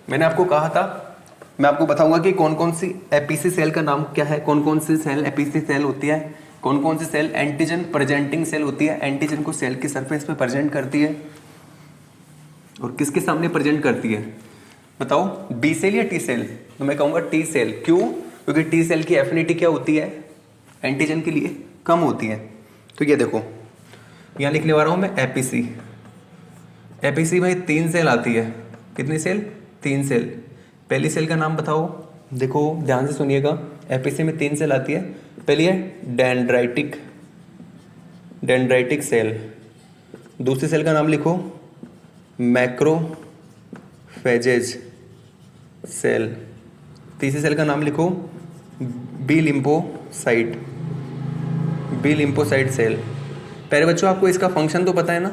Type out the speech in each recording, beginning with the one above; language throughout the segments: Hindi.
मैंने आपको कहा था, मैं आपको बताऊंगा कि कौन कौन सी एपीसी सेल का नाम क्या है, कौन कौन सी सेल एपीसी सेल होती है, कौन कौन सी सेल एंटीजन प्रेजेंटिंग सेल होती है, एंटीजन को सेल की सरफेस पे प्रेजेंट करती है और किसके सामने प्रेजेंट करती है। बताओ, बी सेल या टी सेल? तो मैं कहूँगा टी सेल। क्यों? क्योंकि टी सेल की एफिनिटी क्या होती है, एंटीजन के लिए कम होती है। तो ये देखो, यहाँ लिखने वाला हूँ मैं एपीसी। एपीसी भाई 3 सेल आती है। कितनी सेल? 3 सेल। पहली सेल का नाम बताओ। देखो ध्यान से सुनिएगा, एपीसी में 3 सेल आती है। पहली है डेंड्राइटिक सेल। दूसरी सेल का नाम लिखो मैक्रोफेजेज सेल। तीसरी सेल का नाम लिखो बी लिम्फोसाइट सेल। पहले बच्चों आपको इसका फंक्शन तो पता है ना।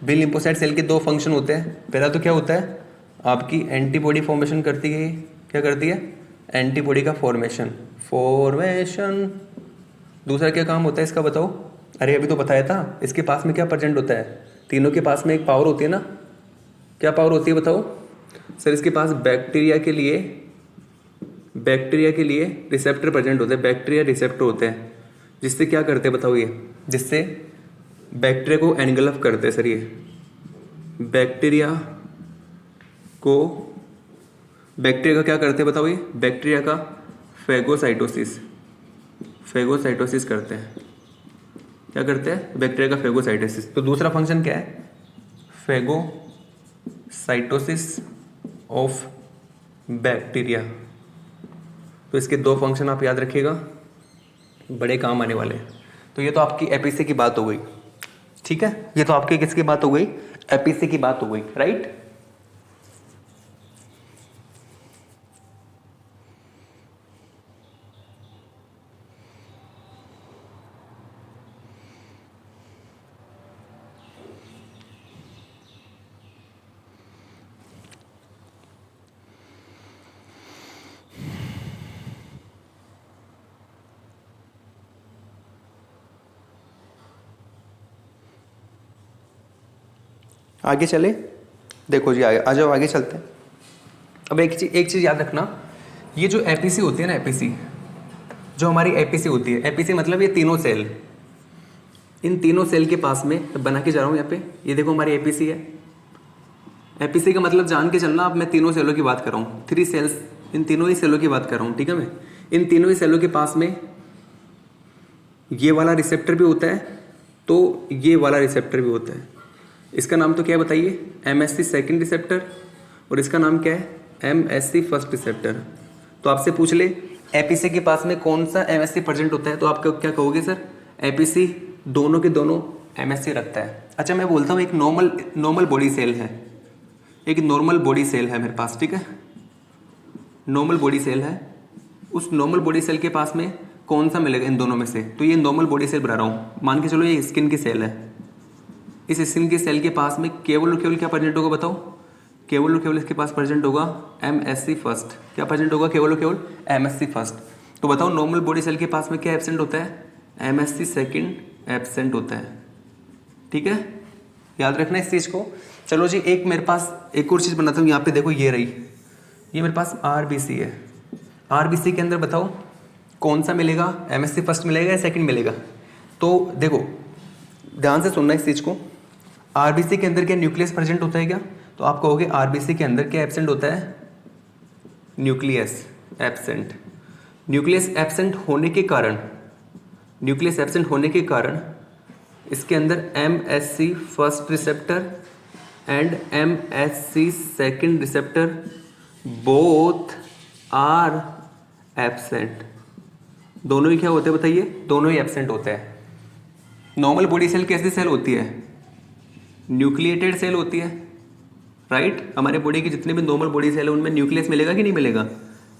बी लिम्फोसाइट सेल के 2 फंक्शन होते हैं। पहला तो क्या होता है, आपकी एंटीबॉडी फॉर्मेशन करती है। क्या करती है? एंटीबॉडी का फॉर्मेशन। दूसरा क्या काम होता है इसका बताओ? अरे अभी तो बताया था, इसके पास में क्या प्रेजेंट होता है? तीनों के पास में एक पावर होती है ना। क्या पावर होती है बताओ? सर इसके पास बैक्टीरिया के लिए रिसेप्टर प्रेजेंट होते हैं। बैक्टीरिया रिसेप्टर होते हैं, जिससे क्या करते हैं बताओ? ये जिससे बैक्टीरिया को एनगल्फ करते हैं। सर ये बैक्टीरिया का क्या करते हैं बताओ? ये बैक्टीरिया का फेगोसाइटोसिस करते हैं। क्या करते हैं? बैक्टीरिया का फेगोसाइटोसिस। तो दूसरा फंक्शन क्या है? Phagocytosis of bacteria. तो इसके 2 फंक्शन आप याद रखिएगा, बड़े काम आने वाले हैं। तो ये तो आपकी एपीसी की बात हो गई, ठीक है। ये तो आपकी किसकी बात हो गई? एपीसी की बात हो गई, राइट। आगे चले, देखो जी आगे आ जाओ, आगे चलते हैं। अब एक चीज याद रखना, ये जो एपीसी होती है ना, एपीसी जो हमारी एपीसी होती है, एपीसी मतलब ये तीनों सेल, इन तीनों सेल के पास में बना के जा रहा हूँ यहाँ पे। ये देखो हमारी एपीसी है। एपीसी का मतलब जान के चलना, अब मैं तीनों सेलों की बात कर रहा हूँ, 3 सेल्स, इन तीनों ही सेलों की बात कर रहा हूँ, ठीक है। मैं इन तीनों ही सेलों के पास में ये वाला रिसेप्टर भी होता है, तो ये वाला रिसेप्टर भी होता है। इसका नाम तो क्या है बताइए? MSC सेकंड रिसेप्टर, और इसका नाम क्या है? MSC first receptor. तो आपसे पूछ ले एपीसी के पास में कौन सा MSC प्रेजेंट होता है, तो आप क्या कहोगे? सर एपीसी दोनों के दोनों MSC रखता है। अच्छा मैं बोलता हूँ एक नॉर्मल बॉडी सेल है, एक नॉर्मल बॉडी सेल है मेरे पास, ठीक है। नॉर्मल बॉडी सेल है, उस नॉर्मल बॉडी सेल के पास में कौन सा मिलेगा इन दोनों में से? तो ये नॉर्मल बॉडी सेल बना रहा हूँ, मान के चलो ये स्किन की सेल है। इस स्किन की सेल के पास में केवल और केवल क्या प्रेजेंट होगा बताओ? केवल और केवल इसके पास प्रेजेंट होगा MSC फर्स्ट। क्या प्रेजेंट होगा? केवल और केवल MSC फर्स्ट। तो बताओ नॉर्मल बॉडी सेल के पास में क्या एब्सेंट होता है? MSC सेकंड एब्सेंट होता है, ठीक है। याद रखना इस चीज को। चलो जी, एक मेरे पास एक और चीज बनाता हूँ। यहाँ पे देखो ये रही, ये मेरे पास RBC है। RBC के अंदर बताओ कौन सा मिलेगा? MSC फर्स्ट मिलेगा या सेकंड मिलेगा? तो देखो ध्यान से सुनना इस चीज को। RBC के अंदर क्या न्यूक्लियस प्रेजेंट होता है क्या? तो आप कहोगे RBC के अंदर क्या एब्सेंट होता है? Nucleus absent. न्यूक्लियस एब्सेंट होने के कारण इसके अंदर MSC first receptor and MSC second receptor both are absent. दोनों ही क्या होते हैं बताइए? दोनों ही एब्सेंट होते हैं। नॉर्मल बॉडी सेल कैसी सेल होती है? न्यूक्लिएटेड सेल होती है, राइट। हमारे बॉडी की जितने भी नॉर्मल बॉडी सेल है उनमें न्यूक्लियस मिलेगा कि नहीं मिलेगा?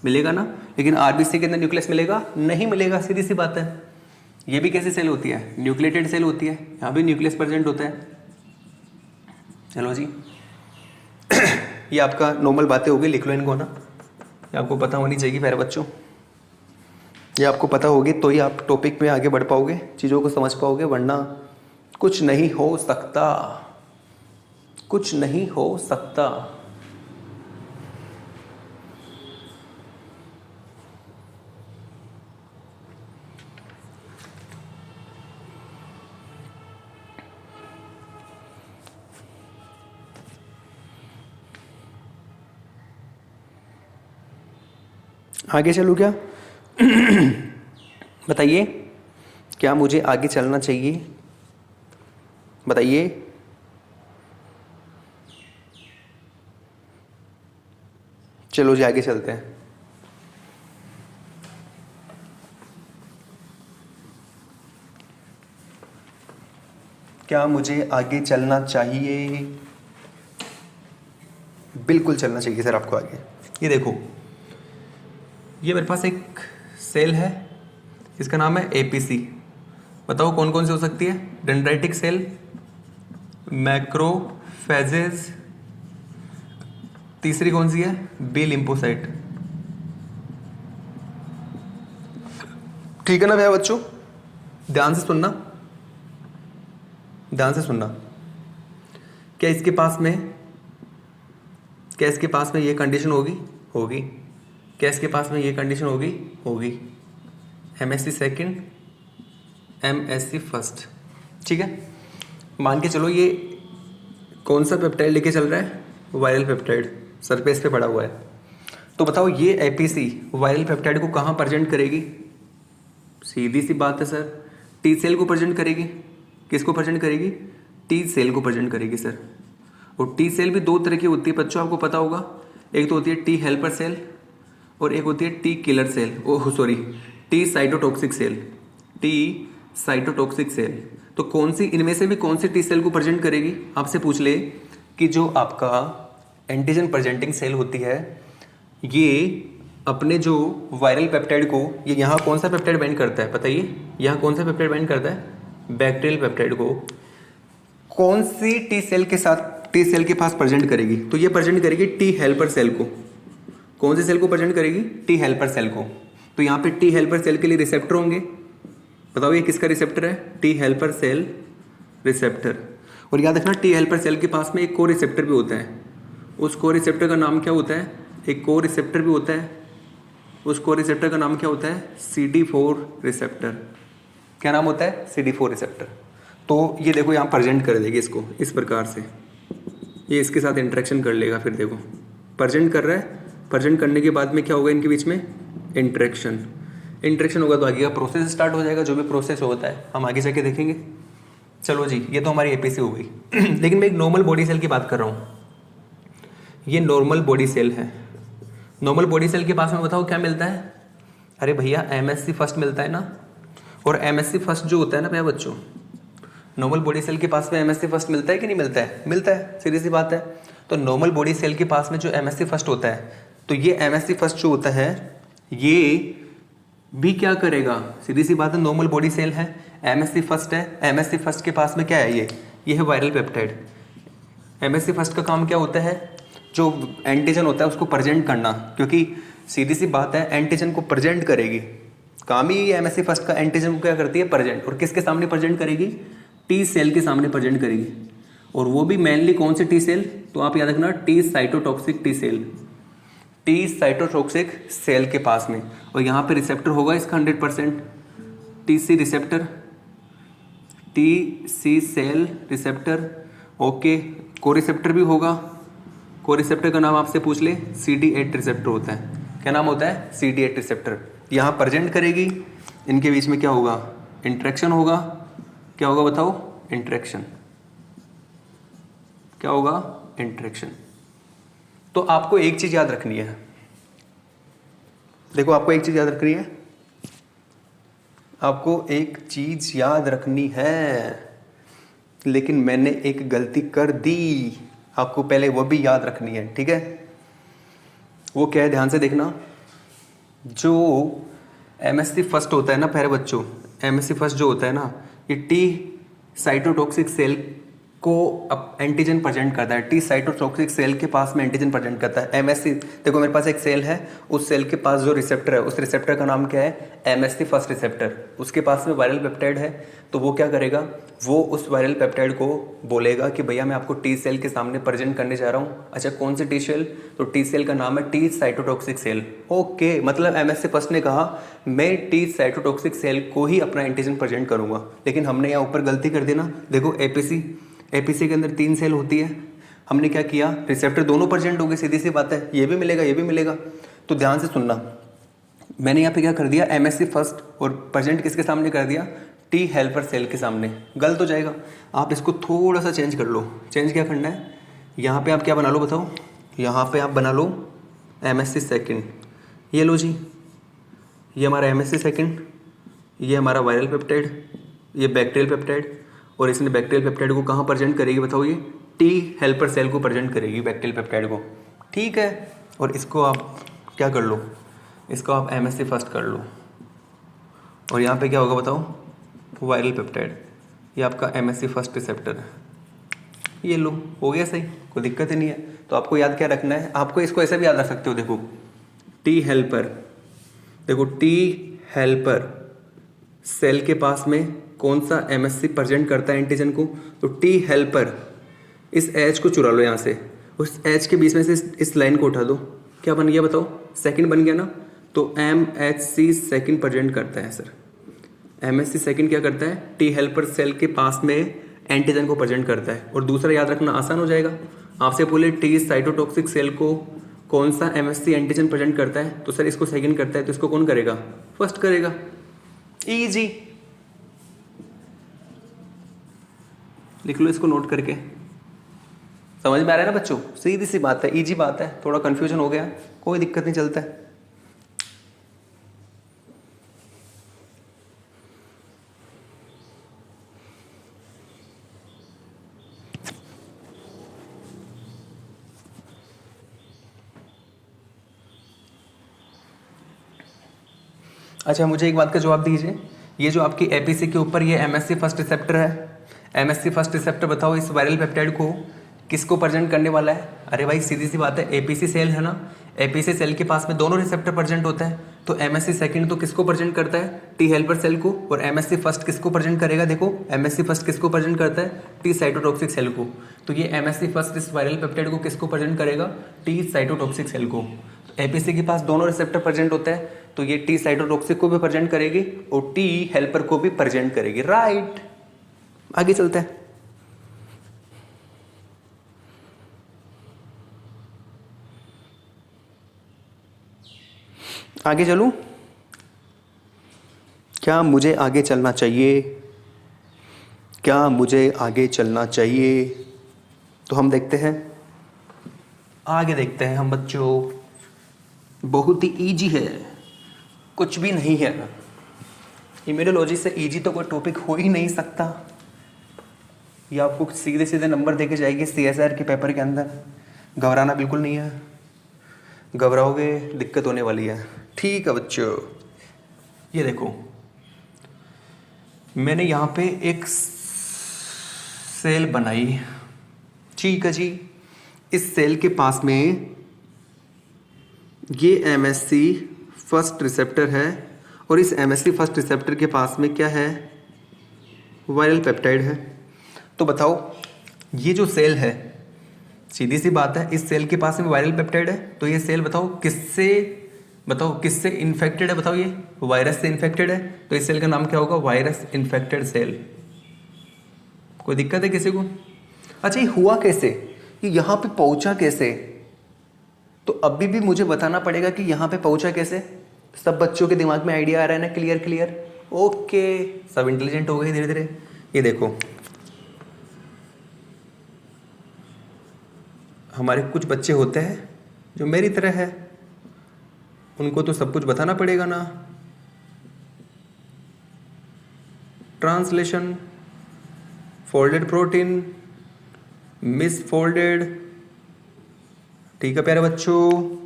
मिलेगा ना। लेकिन RBC के अंदर न्यूक्लियस मिलेगा? नहीं मिलेगा, सीधी सी बात है। ये भी कैसी सेल होती है? न्यूक्लिएटेड सेल होती है, यहाँ भी न्यूक्लियस प्रेजेंट होता है। चलो जी ये आपका नॉर्मल बातें हो गई, लिख लो इनको ना, ये आपको पता होनी चाहिए प्यारे बच्चों। ये आपको पता होगी तो ही आप टॉपिक में आगे बढ़ पाओगे, चीज़ों को समझ पाओगे, वरना कुछ नहीं हो सकता, कुछ नहीं हो सकता। आगे चलूँ क्या? बताइए, क्या मुझे आगे चलना चाहिए? बताइए। चलो जी आगे चलते हैं। क्या मुझे आगे चलना चाहिए? बिल्कुल चलना चाहिए सर आपको आगे। ये देखो, ये मेरे पास एक सेल है, इसका नाम है एपीसी। बताओ कौन कौन सी हो सकती है? डेंड्राइटिक सेल, मैक्रोफेजेस, तीसरी कौन सी है? B lymphocyte. ठीक है ना भैया बच्चों? ध्यान से सुनना, ध्यान से सुनना। क्या इसके पास में ये कंडीशन होगी? होगी। क्या इसके पास में ये कंडीशन होगी? होगी। MSc second, MSc first. ठीक है, मान के चलो ये कौन सा पेप्टाइड लेके चल रहा है? वायरल पेप्टाइड, सरफेस पे पड़ा हुआ है। तो बताओ ये एपीसी वायरल पेप्टाइड को कहाँ प्रेजेंट करेगी? सीधी सी बात है सर, टी सेल को प्रेजेंट करेगी। किसको प्रेजेंट करेगी? टी सेल को प्रेजेंट करेगी सर। और टी सेल भी दो तरह की होती है बच्चों, आपको पता होगा। एक तो होती है टी हेल्पर सेल और एक होती है T killer cell, oh sorry, T cytotoxic cell. T cytotoxic cell. तो कौन सी इनमें से भी कौन सी टी सेल को प्रेजेंट करेगी? आपसे पूछ ले कि जो आपका एंटीजन प्रेजेंटिंग सेल होती है, ये अपने जो वायरल पेप्टाइड को, ये यहाँ कौन सा पेप्टाइड बाइंड करता है बताइए? यहाँ कौन सा पेप्टाइड बाइंड करता है? बैक्टीरियल पेप्टाइड को कौन सी टी सेल के साथ, टी सेल के पास प्रेजेंट करेगी? तो ये प्रेजेंट करेगी टी हेल्पर सेल को। कौन सी सेल को प्रेजेंट करेगी? टी हेल्पर सेल को। तो यहाँ पे टी हेल्पर सेल के लिए रिसेप्टर होंगे। बताओ ये किसका रिसेप्टर है? T helper cell receptor. और याद रखना टी हेल्पर सेल के पास में एक को रिसेप्टर भी होता है। उस को रिसेप्टर का नाम क्या होता है? एक को रिसेप्टर भी होता है। उस को रिसेप्टर का नाम क्या होता है? CD4 receptor. क्या नाम होता है? CD4 receptor. तो ये देखो यहाँ प्रेजेंट कर देगी इसको इस प्रकार से, ये इसके साथ इंटरेक्शन कर लेगा। फिर देखो प्रेजेंट कर रहा है, प्रेजेंट करने के बाद में क्या होगा इनके बीच में? इंटरेक्शन होगा तो आगे का प्रोसेस स्टार्ट हो जाएगा। जो भी प्रोसेस होता है हम आगे जाके देखेंगे। चलो जी, ये तो हमारी एपीसी हो गई। लेकिन मैं एक नॉर्मल बॉडी सेल की बात कर रहा हूँ। ये नॉर्मल बॉडी सेल है। नॉर्मल बॉडी सेल के पास में बताओ क्या मिलता है? अरे भैया एमएससी फर्स्ट मिलता है ना। और एमएससी फर्स्ट जो होता है ना भैया बच्चों, नॉर्मल बॉडी सेल के पास में एमएससी फर्स्ट मिलता है कि नहीं मिलता है? मिलता है, सीधी सी बात है। तो नॉर्मल बॉडी सेल के पास में जो एमएससी फर्स्ट होता है, तो ये एमएससी फर्स्ट जो होता है ये भी क्या करेगा? सीधी सी बात है, नॉर्मल बॉडी सेल है, एमएससी फर्स्ट है। एमएससी फर्स्ट के पास में क्या है? ये है वायरल पेप्टाइड। एमएससी फर्स्ट का काम क्या होता है? जो एंटीजन होता है उसको प्रेजेंट करना, क्योंकि सीधी सी बात है एंटीजन को प्रेजेंट करेगी। काम ही एमएससी फर्स्ट का एंटीजन को क्या करती है? प्रेजेंट। और किसके सामने प्रेजेंट करेगी? टी सेल के सामने प्रेजेंट करेगी। और वो भी मेनली कौन सी टी सेल? तो आप याद रखना T cytotoxic T cell, T cytotoxic cell के पास में। और यहाँ पे रिसेप्टर होगा इसका 100%, TC receptor, T C cell receptor. Okay, co receptor भी होगा। को रिसेप्टर का नाम आपसे पूछ ले, CD8 रिसेप्टर होता है। क्या नाम होता है? CD8 receptor. यहाँ प्रेजेंट करेगी, इनके बीच में क्या होगा? इंटरेक्शन होगा। क्या होगा बताओ? इंटरेक्शन। क्या होगा? इंटरेक्शन। तो आपको एक चीज याद रखनी है। देखो आपको एक चीज याद रखनी है, आपको एक चीज याद रखनी है। लेकिन मैंने एक गलती कर दी, आपको पहले वो भी याद रखनी है, ठीक है? वो क्या है? ध्यान से देखना। जो एमएससी फर्स्ट होता है ना प्यारे बच्चों, एमएससी फर्स्ट जो होता है ना, ये टी साइटोटॉक्सिक सेल को अब एंटीजन प्रेजेंट करता है। टी साइटोटॉक्सिक सेल के पास में एंटीजन प्रेजेंट करता है। एमएससी, देखो मेरे पास एक सेल है, उस सेल के पास जो रिसेप्टर है, उस रिसेप्टर का नाम क्या है? MSc first receptor. उसके पास में वायरल पेप्टाइड है, तो वो क्या करेगा? वो उस वायरल पेप्टाइड को बोलेगा कि भैया मैं आपको टी सेल के सामने प्रेजेंट करने जा रहा हूँ। अच्छा, कौन सी टी सेल? तो टी सेल का नाम है टी साइटोटॉक्सिक सेल। ओके, मतलब एमएससी फर्स्ट ने कहा मैं टी साइटोटॉक्सिक सेल को ही अपना एंटीजन प्रेजेंट करूंगा। लेकिन हमने यहाँ ऊपर गलती कर दी ना। देखो एपीसी के अंदर 3 सेल होती है, हमने क्या किया? रिसेप्टर दोनों प्रेजेंट हो गए, सीधी सी बात है, ये भी मिलेगा ये भी मिलेगा। तो ध्यान से सुनना, मैंने यहाँ पे क्या कर दिया, MSC फर्स्ट और प्रेजेंट किसके सामने कर दिया, टी हेल्पर सेल के सामने, गलत हो जाएगा। आप इसको थोड़ा सा चेंज कर लो। चेंज क्या करना है, यहाँ पे आप क्या बना लो बताओ, यहाँ पे आप बना लो MSC सेकंड। ये लो जी, ये हमारा MSC सेकंड, ये हमारा वायरल पेप्टाइड, ये बैक्टीरियल पेप्टाइड, और इसने बैक्टीरियल पेप्टाइड को कहाँ प्रेजेंट करेगी बताओ, ये टी हेल्पर सेल को प्रेजेंट करेगी बैक्टीरियल पेप्टाइड को, ठीक है। और इसको आप क्या कर लो, इसको आप MSC फर्स्ट कर लो, और यहाँ पे क्या होगा बताओ, वायरल पेप्टाइड, ये आपका MSC फर्स्ट रिसेप्टर है। ये लो, हो गया सही, कोई दिक्कत ही नहीं है। तो आपको याद क्या रखना है, आपको इसको ऐसे भी याद रख सकते हो, देखो टी हेल्पर, देखो टी हेल्पर सेल के पास में कौन सा MSC प्रेजेंट करता है एंटीजन को, तो टी हेल्पर, इस H को चुरा लो यहाँ से, उस H के बीच में से इस लाइन को उठा दो, क्या बन गया बताओ, सेकंड बन गया ना। तो MHC सेकंड प्रेजेंट करता है सर, MSC सेकंड क्या करता है, टी हेल्पर सेल के पास में एंटीजन को प्रेजेंट करता है। और दूसरा याद रखना आसान हो जाएगा, आपसे बोले टी साइटोटॉक्सिक सेल को कौन सा MSC एंटीजन प्रेजेंट करता है, तो सर इसको सेकंड करता है, तो इसको कौन करेगा, फर्स्ट करेगा। इजी, लिख लो इसको नोट करके। समझ में आ रहा है ना बच्चों, सीधी सी बात है, इजी बात है, थोड़ा कंफ्यूजन हो गया, कोई दिक्कत नहीं, चलता है। अच्छा, मुझे एक बात का जवाब दीजिए, ये जो आपकी APC के ऊपर ये MSC फर्स्ट रिसेप्टर है, MSC फर्स्ट रिसेप्टर बताओ इस वायरल पेप्टाइड को किसको प्रेजेंट करने वाला है। अरे भाई सीधी सी बात है, APC सेल है ना, APC सेल के पास में दोनों रिसेप्टर प्रेजेंट होता है, तो MSC सेकंड तो किसको प्रेजेंट करता है, टी हेल्पर सेल को, और MSC फर्स्ट किसको प्रेजेंट करेगा, देखो MSC फर्स्ट किसको प्रेजेंट करता है, टी साइटोटॉक्सिक सेल को। तो ये MSC फर्स्ट इस वायरल पेप्टाइड को किसको प्रेजेंट करेगा, टी साइटोटॉक्सिक सेल को। APC के पास दोनों रिसेप्टर प्रेजेंट होता है, तो ये टी साइटोटॉक्सिक को भी प्रेजेंट करेगी और टी हेल्पर को भी प्रेजेंट करेगी, राइट। आगे चलते हैं। आगे चलूं, क्या मुझे आगे चलना चाहिए, क्या मुझे आगे चलना चाहिए, तो हम देखते हैं, आगे देखते हैं हम बच्चों। बहुत ही इजी है, कुछ भी नहीं है, इम्यूनोलॉजी से इजी तो कोई टॉपिक हो ही नहीं सकता। ये आपको सीधे सीधे नंबर देके जाएगी CSR के पेपर के अंदर, घबराना बिल्कुल नहीं है, घबराओगे दिक्कत होने वाली है, ठीक है बच्चों। ये देखो, मैंने यहाँ पे एक सेल बनाई, ठीक है जी, इस सेल के पास में ये MSC फर्स्ट रिसेप्टर है, और इस MSC फर्स्ट रिसेप्टर के पास में क्या है, वायरल पेप्टाइड है। तो बताओ ये जो सेल है, सीधी सी बात है, इस सेल के पास में वायरल पेप्टाइड है, तो ये सेल बताओ किससे इन्फेक्टेड है, बताओ ये वायरस से इन्फेक्टेड है, तो इस सेल का नाम क्या होगा, वायरस इन्फेक्टेड सेल। कोई दिक्कत है किसी को? अच्छा, ये हुआ कैसे, ये यहाँ पे पहुंचा कैसे, तो अभी भी मुझे बताना पड़ेगा कि यहाँ पे पहुंचा कैसे। सब बच्चों के दिमाग में आइडिया आ रहा है ना, क्लियर, ओके, सब इंटेलिजेंट हो गए धीरे धीरे। ये देखो, हमारे कुछ बच्चे होते हैं जो मेरी तरह है, उनको तो सब कुछ बताना पड़ेगा ना। ट्रांसलेशन, फोल्डेड प्रोटीन, मिसफोल्डेड, ठीक है प्यारे बच्चों,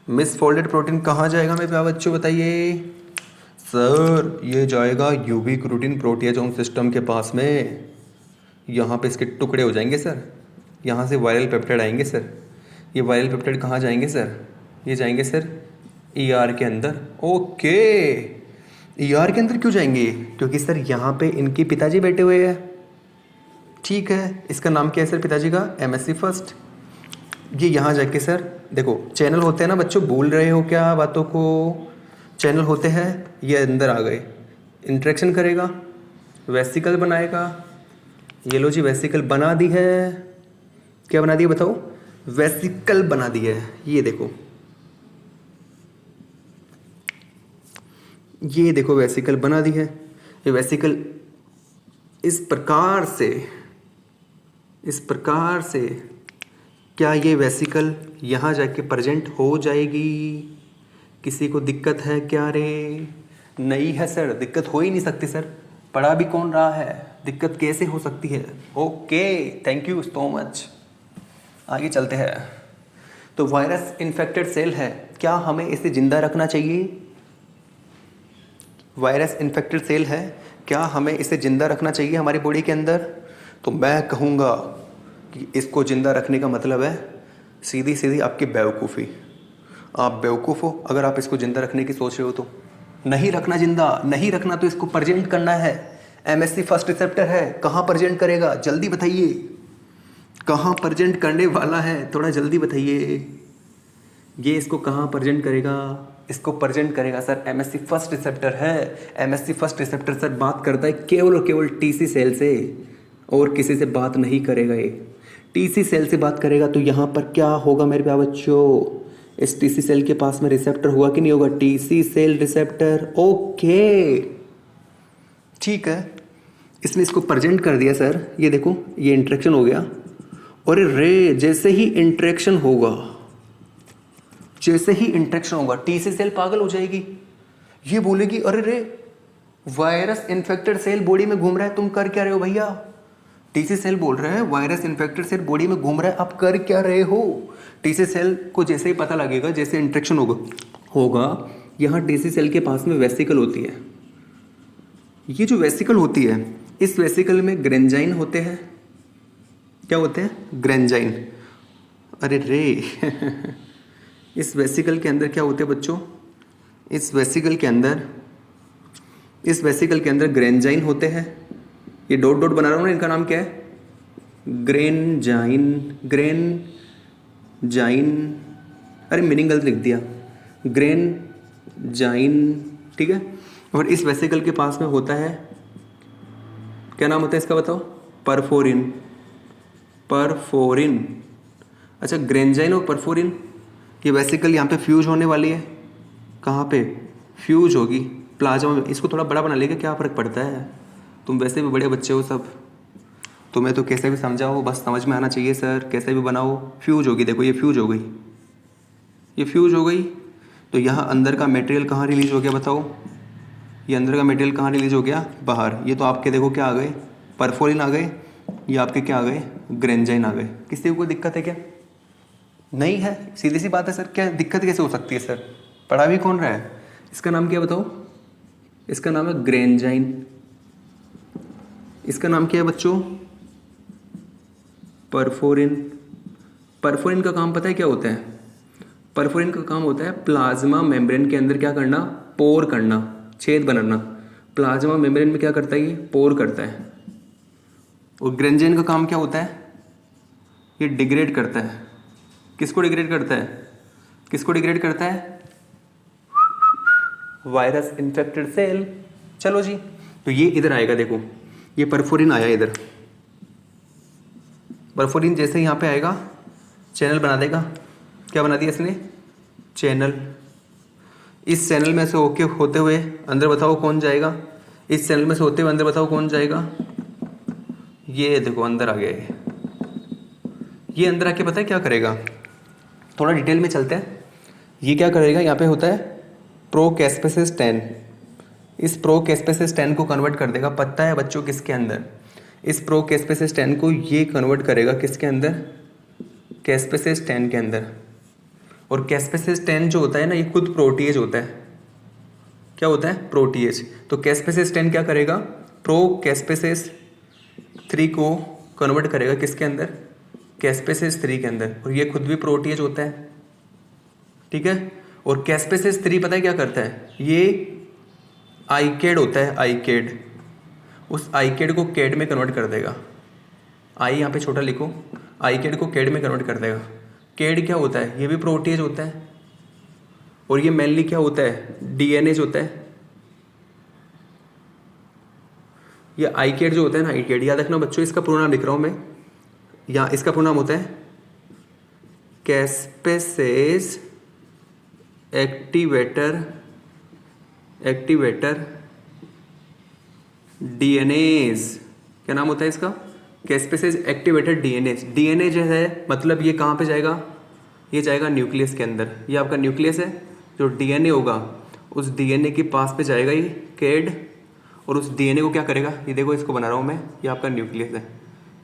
मिसफोल्डेड प्रोटीन कहाँ जाएगा मेरे प्यारे बच्चों, बताइए। सर ये जाएगा यूबिक रूटीन प्रोटियाजोम सिस्टम के पास में, यहाँ पे इसके टुकड़े हो जाएंगे सर, यहाँ से वायरल पेप्टाइड आएंगे सर। ये वायरल पेप्टाइड कहाँ जाएंगे सर, ये जाएंगे सर ER के अंदर। ओके, ER के अंदर क्यों जाएंगे, क्योंकि सर यहाँ पे इनके पिताजी बैठे हुए हैं, ठीक है। इसका नाम क्या है सर पिताजी का, MSC फर्स्ट। ये यहाँ जाके सर देखो, चैनल होते हैं ना बच्चों, भूल रहे हो क्या बातों को, चैनल होते हैं, ये अंदर आ गए, इंटरेक्शन करेगा, वेसिकल बनाएगा। ये लो जी, वेसिकल बना दी है, क्या बना दी है बताओ, वेसिकल बना दी है। ये देखो, ये देखो वेसिकल बना दी है। ये वेसिकल इस प्रकार से क्या ये वेसिकल यहाँ जाके प्रेजेंट हो जाएगी? किसी को दिक्कत है क्या रे? नहीं है सर, दिक्कत हो ही नहीं सकती सर, पढ़ा भी कौन रहा है, दिक्कत कैसे हो सकती है? Okay, thank you so much. आगे चलते हैं। तो वायरस इन्फेक्टेड सेल है, क्या हमें इसे जिंदा रखना चाहिए? वायरस इन्फेक्टेड सेल है, क्या हमें इसे ज़िंदा रखना चाहिए हमारी बॉडी के अंदर? तो मैं कहूँगा कि इसको ज़िंदा रखने का मतलब है सीधी सीधी आपकी बेवकूफ़ी। आप बेवकूफ़ हो अगर आप इसको ज़िंदा रखने की सोच रहे हो तो। नहीं रखना ज़िंदा, नहीं रखना तो इसको प्रेजेंट करना है। MSC फर्स्ट रिसेप्टर है, कहाँ प्रेजेंट करेगा जल्दी बताइए, कहाँ प्रेजेंट करने वाला है, थोड़ा जल्दी बताइए। ये इसको कहाँ प्रेजेंट करेगा? इसको प्रेजेंट करेगा सर MSC फर्स्ट रिसेप्टर है। MSC फर्स्ट रिसेप्टर सर बात करता है केवल और केवल TC सेल से, और किसी से बात नहीं करेगा। ये TC सेल से बात करेगा तो यहाँ पर क्या होगा मेरे प्यारे बच्चों? इस TC सेल के पास में रिसेप्टर होगा कि नहीं होगा? TC cell receptor. ओके ठीक है, इसने इसको प्रेजेंट कर दिया सर। ये देखो ये इंटरेक्शन हो गया, और रे जैसे ही इंटरेक्शन होगा TC सेल पागल हो जाएगी। ये बोलेगी अरे रे वायरस इन्फेक्टेड सेल बॉडी में घूम रहा है, तुम कर क्या रहे हो भैया? TC सेल बोल रहे हैं वायरस इन्फेक्टेड सेल बॉडी में घूम रहा है, आप कर क्या रहे हो? TC सेल को जैसे ही पता लगेगा, जैसे इंटरेक्शन होगा यहाँ TC सेल के पास में वेसिकल होती है। ये जो वेसिकल होती है, इस वेसिकल में ग्रेंजाइन होते हैं। क्या होते हैं? ग्रेंजाइन। अरे रे इस वेसिकल के अंदर क्या होते हैं बच्चों? इस वेसिकल के अंदर ग्रेंजाइन होते हैं। ये डॉट डॉट बना रहा हूँ ना, इनका नाम क्या है? ग्रेनजाइन। अरे मीनिंग गलत लिख दिया, ग्रेनजाइन, ठीक है। और इस वेसिकल के पास में होता है, क्या नाम होता है इसका बताओ? परफोरिन। अच्छा, ग्रेंजाइन और परफोरिन, ये वेसिकल यहाँ पे फ्यूज होने वाली है। कहाँ पे फ्यूज होगी? प्लाज्मा में। इसको थोड़ा बड़ा बना लेगा, क्या फ़र्क पड़ता है, तुम वैसे भी बड़े बच्चे हो सब, तुम्हें तो कैसे भी समझाओ बस समझ में आना चाहिए सर, कैसे भी बनाओ। फ्यूज होगी, देखो ये फ्यूज हो गई। तो यहाँ अंदर का मटेरियल कहाँ रिलीज हो गया बताओ? ये अंदर का मटेरियल कहाँ रिलीज हो गया? बाहर। ये तो आपके देखो क्या आ गए? परफोरिन आ गए। ये आपके क्या आ गए? ग्रेंजाइन आ गए। किसी को कोई दिक्कत है क्या? नहीं है, सीधी सी बात है सर। क्या दिक्कत कैसे हो सकती है सर? पढ़ा भी कौन रहा है? इसका नाम क्या बताओ? इसका नाम है ग्रेंजाइन। इसका नाम क्या है बच्चों? परफोरिन। परफोरिन का काम पता है क्या होता है? परफोरिन का काम होता है प्लाज्मा मेम्ब्रेन के अंदर क्या करना? पोर करना, छेद बनाना। प्लाज्मा मेम्ब्रेन में क्या करता है? ये पोर करता है। और ग्रेंजाइन का काम क्या होता है? ये डिग्रेड करता है। किसको डिग्रेड करता है? Virus infected cell. चलो जी, तो ये इधर आएगा, देखो ये परफोरिन आया इधर। परफोरिन जैसे यहाँ पे आएगा चैनल बना देगा। क्या बना दिया इसने? चैनल। इस चैनल में से होते हुए अंदर बताओ कौन जाएगा? इस चैनल में से होते हुए अंदर बताओ कौन जाएगा? ये देखो अंदर आ गया ये अंदर आके पता है क्या करेगा? थोड़ा डिटेल में चलते हैं। ये क्या करेगा? यहाँ पे होता है प्रोकैस्पेसिस 10। इस प्रोकैस्पेसिस 10 को कन्वर्ट कर देगा, पता है बच्चों किसके अंदर? इस प्रोकैस्पेसिस 10 को ये कन्वर्ट करेगा किसके अंदर? कैस्पेसिस 10 के अंदर। और कैस्पेसिस 10 जो होता है ना, ये खुद प्रोटीएज होता है। क्या होता है? प्रोटीएज। तो कैस्पेसिस 10 क्या करेगा? प्रोकैस्पेसिस 3 को कन्वर्ट करेगा किसके अंदर? कैस्पेसिस 3 के अंदर। और ये खुद भी प्रोटीएज होता है, ठीक है। और कैस्पेसिस 3 पता है क्या करता है? ये आईकेड होता है, आईकेड। उस आईकेड को कैड में कन्वर्ट कर देगा। आई यहाँ पे छोटा लिखो, आईकेड को कैड में कन्वर्ट कर देगा। कैड क्या होता है? ये भी प्रोटीएज होता है। और ये मेनली क्या होता है? डीएनएज होता है। ये आईकेड जो होता है ना, आईकेड याद रखना बच्चों, इसका पूरा नाम लिख रहा हूँ मैं यहाँ। इसका पूरा नाम होता है कैस्पेसेस एक्टिवेटर एक्टिवेटर डीएनएज, क्या नाम होता है इसका, कैस्पेसेज एक्टिवेटेड डीएनएज। डीएनए जो है मतलब ये कहाँ पे जाएगा, ये जाएगा न्यूक्लियस के अंदर। ये आपका न्यूक्लियस है, जो डीएनए होगा उस डीएनए के पास पे जाएगा ये कैड, और उस डीएनए को क्या करेगा, ये देखो इसको बना रहा हूँ मैं, ये आपका न्यूक्लियस है,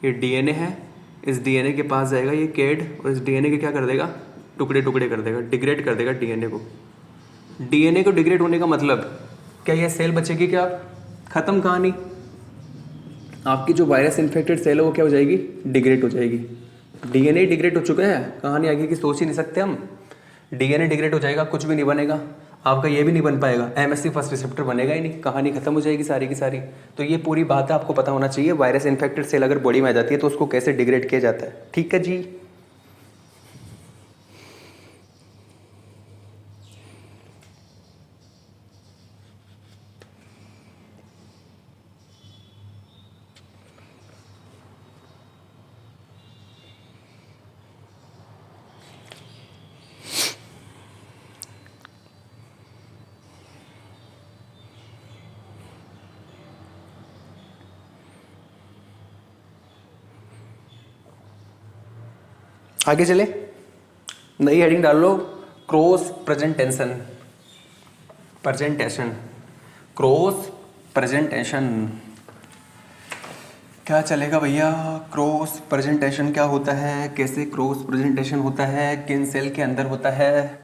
ये डीएनए है, इस डीएनए के पास जाएगा ये कैड, और इस डीएनए के क्या कर देगा, टुकड़े टुकड़े कर देगा, डिग्रेड कर देगा डीएनए को। डीएनए को डिग्रेड होने का मतलब क्या, यह सेल बचेगी क्या, खत्म कहानी। आपकी जो वायरस इन्फेक्टेड सेल है वो क्या हो जाएगी, डिग्रेड हो जाएगी। डीएनए डिग्रेड हो चुका है, कहानी आगे की सोच ही नहीं सकते हम। डीएनए डिग्रेड हो जाएगा, कुछ भी नहीं बनेगा, आपका ये भी नहीं बन पाएगा, एमएससी फर्स्ट रिसेप्टर बनेगा ही नहीं, कहानी खत्म हो जाएगी सारी की सारी। तो ये पूरी बात है, आपको पता होना चाहिए वायरस इन्फेक्टेड सेल अगर बॉडी में आ जाती है तो उसको कैसे डिग्रेड किया जाता है। ठीक है जी। आगे चले, नई हेडिंग डाल लो, क्रॉस प्रेजेंटेशन, क्रॉस प्रेजेंटेशन क्या चलेगा भैया। क्रॉस प्रेजेंटेशन क्या होता है, कैसे क्रॉस प्रेजेंटेशन होता है, किन सेल के अंदर होता है।